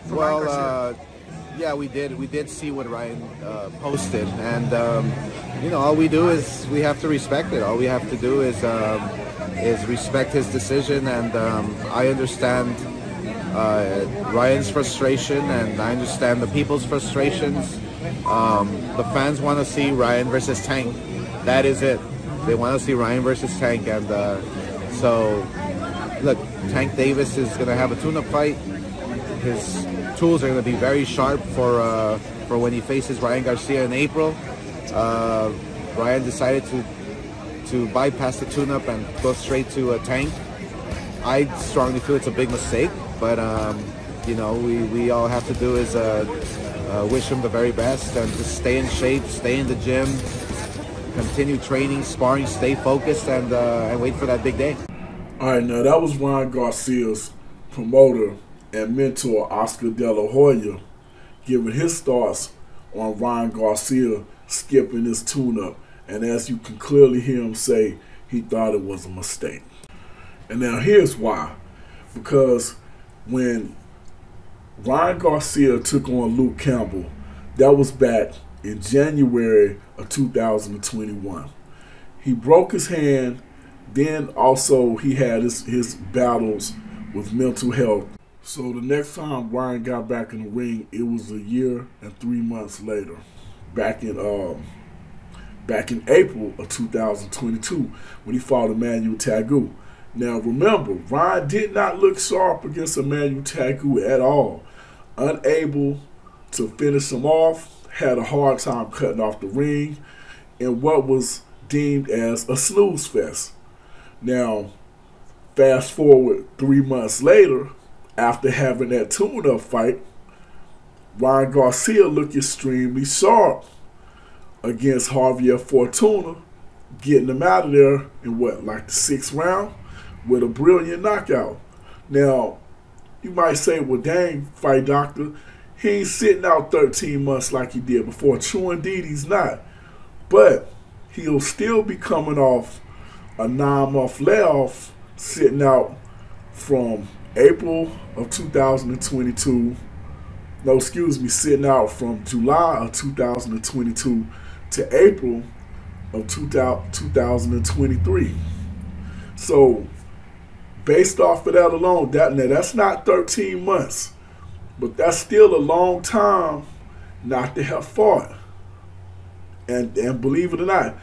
for Ryan Garcia? Yeah, we did. We did see what Ryan posted, and you know, all we do is we have to respect it. All we have to do is respect his decision, and I understand Ryan's frustration, and I understand the people's frustrations. The fans want to see Ryan versus Tank. That is it. They want to see Ryan versus Tank, and so look, Tank Davis is going to have a tune-up fight. His tools are going to be very sharp for when he faces Ryan Garcia in April. Ryan decided to bypass the tune-up and go straight to a Tank. I strongly feel it's a big mistake, but you know, we all have to do is wish him the very best and just stay in shape, stay in the gym, continue training, sparring, stay focused, and wait for that big day. All right, now that was Ryan Garcia's promoter and mentor, Oscar De La Hoya, giving his thoughts on Ryan Garcia skipping his tune-up. And as you can clearly hear him say, he thought it was a mistake. And now here's why. Because when Ryan Garcia took on Luke Campbell, that was back in January of 2021. He broke his hand. Then also he had his battles with mental health. So the next time Ryan got back in the ring, it was a year and 3 months later, back in April of 2022, when he fought Emmanuel Tagu. Now remember, Ryan did not look sharp against Emmanuel Tagu at all. Unable to finish him off, had a hard time cutting off the ring in what was deemed as a snooze fest. Now, fast forward 3 months later, after having that tune-up fight, Ryan Garcia looked extremely sharp against Javier Fortuna, getting him out of there in what, like the 6th round with a brilliant knockout. Now, you might say, well, dang, fight doctor, he ain't sitting out 13 months like he did before. True indeed, he's not. But he'll still be coming off a 9-month layoff, sitting out from April of 2022. No, excuse me, sitting out from July of 2022 to April of 2023. So, based off of that alone, that's not 13 months, but that's still a long time not to have fought. And believe it or not,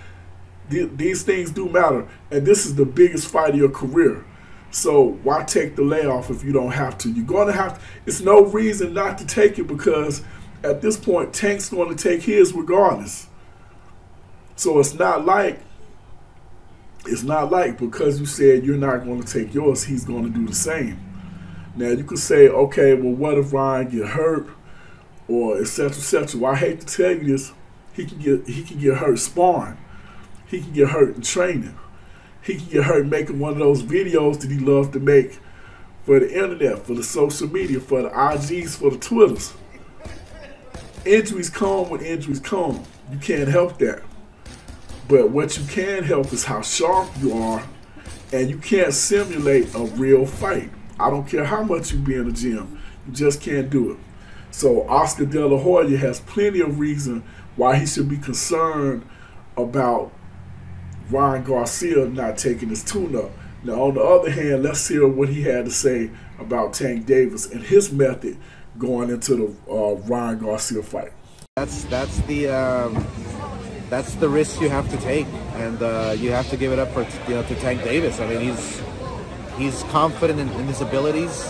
these things do matter, and this is the biggest fight of your career. So why take the layoff if you don't have to? You're going to have to. It's no reason not to take it, because at this point, Tank's going to take his regardless. So it's not like because you said you're not going to take yours, he's going to do the same. Now you could say, okay, well, what if Ryan get hurt, or etc. etc. Well, I hate to tell you this, he can get hurt sparring. He can get hurt in training. He can get hurt making one of those videos that he loves to make for the internet, for the social media, for the IGs, for the Twitters. Injuries come when injuries come. You can't help that. But what you can help is how sharp you are, and you can't simulate a real fight. I don't care how much you be in the gym. You just can't do it. So Oscar De La Hoya has plenty of reason why he should be concerned about Ryan Garcia not taking his tune-up. Now, on the other hand, let's hear what he had to say about Tank Davis and his method going into the Ryan Garcia fight. That's the risk you have to take, and you have to give it up for to Tank Davis. I mean, he's confident in his abilities.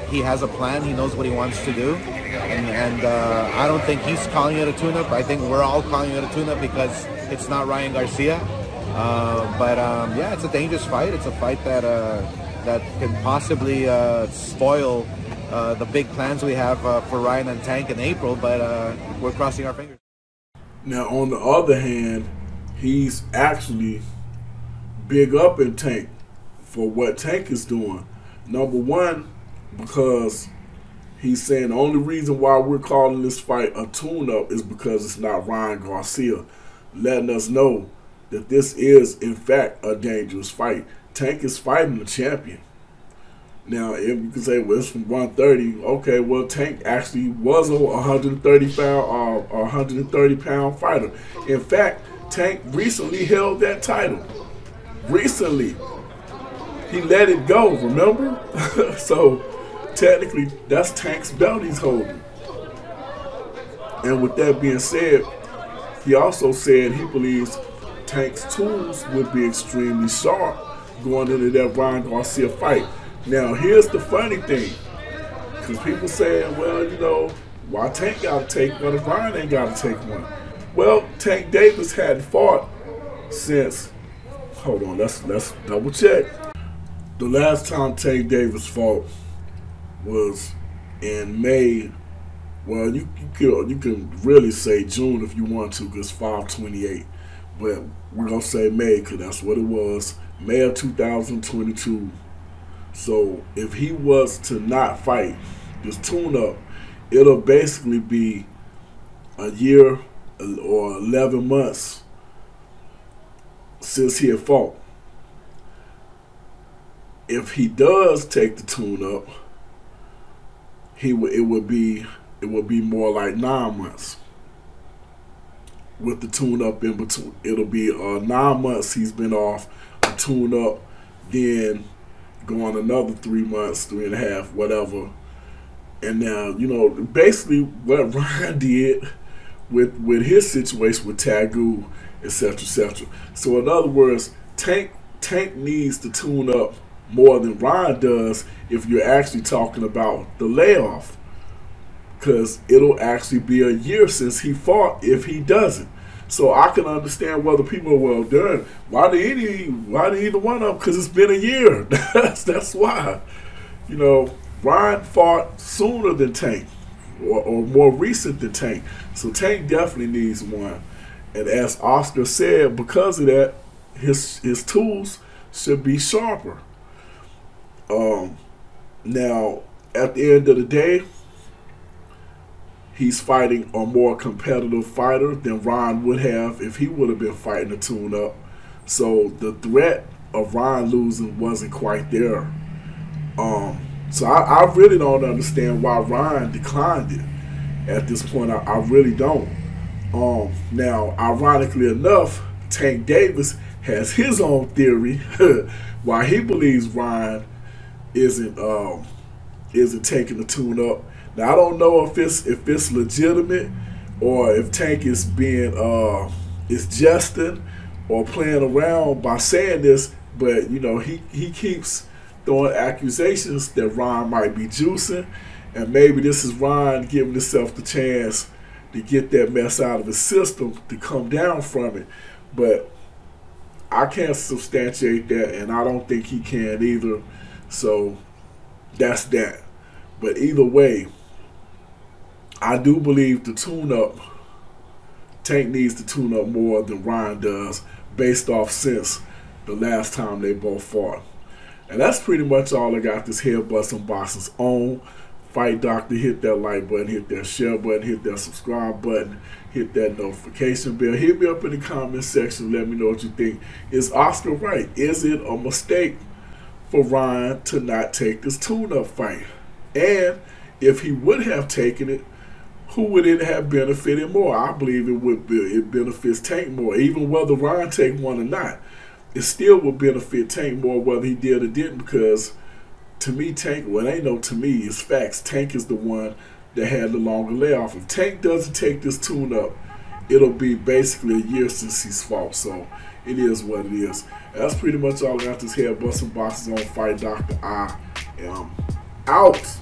He has a plan. He knows what he wants to do, and I don't think he's calling it a tune-up. I think we're all calling it a tune-up because it's not Ryan Garcia. Yeah, it's a dangerous fight. It's a fight that can possibly spoil the big plans we have for Ryan and Tank in April, but we're crossing our fingers. Now, on the other hand, he's actually big up in Tank for what Tank is doing. Number one, because he's saying the only reason why we're calling this fight a tune-up is because it's not Ryan Garcia, letting us know that this is, in fact, a dangerous fight. Tank is fighting the champion. Now, if you can say, well, it's from 130, okay, well, Tank actually was a 130-pound fighter. In fact, Tank recently held that title. Recently. He let it go, remember? So, technically, that's Tank's belt he's holding. And with that being said, he also said he believes Tank's tools would be extremely sharp going into that Ryan Garcia fight. Now, here's the funny thing, because people saying, well, you know, why Tank got to take one if Ryan ain't got to take one? Well, Tank Davis hadn't fought since, hold on, let's double check. The last time Tank Davis fought was in May. Well, you can really say June if you want to, because 5/28. But we're going to say May, because that's what it was. May of 2022. So if he was to not fight this tune-up, it'll basically be a year or 11 months since he had fought. If he does take the tune-up, it would be more like 9 months. With the tune-up in between, it'll be 9 months he's been off a tune-up, then going another 3 months, 3.5, whatever. And now, you know, basically what Ryan did with his situation with Tagu, etc., etc. So in other words, Tank needs to tune up more than Ryan does if you're actually talking about the layoff, because it'll actually be a year since he fought if he doesn't. So I can understand whether people are, well, darn, why did either one of them? Because it's been a year. That's why. You know, Ryan fought sooner than Tank, or more recent than Tank. So Tank definitely needs one. And as Oscar said, because of that, his tools should be sharper. Now, at the end of the day, he's fighting a more competitive fighter than Ryan would have if he would have been fighting a tune-up. So the threat of Ryan losing wasn't quite there. So I really don't understand why Ryan declined it at this point. I really don't. Now, ironically enough, Tank Davis has his own theory why he believes Ryan isn't taking the tune-up. Now, I don't know if it's legitimate or if Tank is being is jesting or playing around by saying this, but you know, he keeps throwing accusations that Ryan might be juicing, and maybe this is Ryan giving himself the chance to get that mess out of his system, to come down from it. But I can't substantiate that, and I don't think he can either. So that's that. But either way, I do believe the tune-up, Tank needs to tune up more than Ryan does, based off since the last time they both fought. And that's pretty much all I got this Head Busting Boxes on. Fight Doctor, hit that like button, hit that share button, hit that subscribe button, hit that notification bell. Hit me up in the comment section, let me know what you think. Is Oscar right? Is it a mistake for Ryan to not take this tune-up fight? And if he would have taken it, who would it have benefited more? I believe it benefits Tank more. Even whether Ryan take one or not, it still would benefit Tank more whether he did or didn't, because to me, Tank, well, it ain't no to me, it's facts. Tank is the one that had the longer layoff. If Tank doesn't take this tune-up, it'll be basically a year since he's fought. So it is what it is. That's pretty much all I got this Head Busting Boxes on. Fight Doctor. I am out.